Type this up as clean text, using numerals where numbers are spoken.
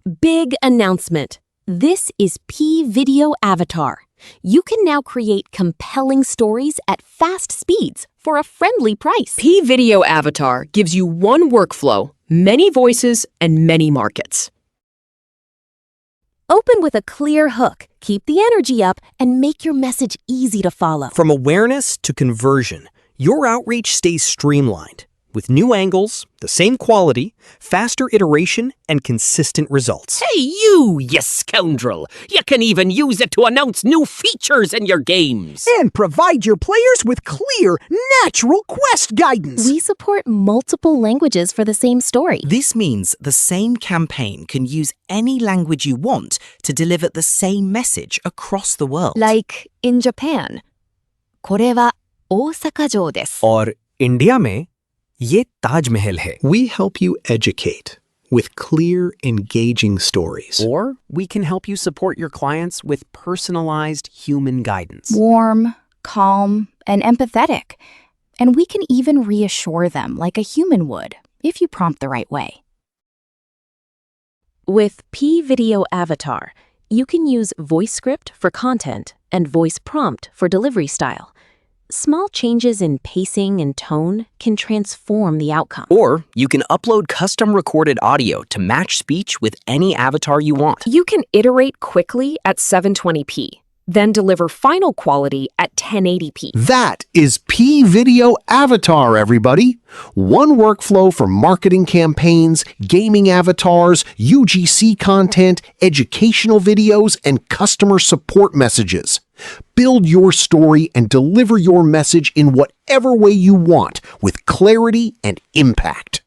Big announcement. This is P Video Avatar. You can now create compelling stories at fast speeds for a friendly price. P Video Avatar gives you one workflow, many voices, and many markets. Open with a clear hook, keep the energy up, and make your message easy to follow. From awareness to conversion, your outreach stays streamlined with new angles, the same quality, faster iteration, and consistent results. Hey, you scoundrel! You can even use it to announce new features in your games. And provide your players with clear, natural quest guidance. We support multiple languages for the same story. This means the same campaign can use any language you want to deliver the same message across the world. Like in Japan, これは大阪城です。 और India में ये ताजमहल है. We help you educate with clear, engaging stories. Or we can help you support your clients with personalized human guidance. Warm, calm, and empathetic. And we can even reassure them like a human would if you prompt the right way. With P Video Avatar, you can use voice script for content and voice prompt for delivery style. Small changes in pacing and tone can transform the outcome. Or you can upload custom recorded audio to match speech with any avatar you want. You can iterate quickly at 720p, then deliver final quality at 1080p. That is P Video Avatar, everybody. One workflow for marketing campaigns, gaming avatars, UGC content, educational videos, and customer support messages. Build your story and deliver your message in whatever way you want with clarity and impact.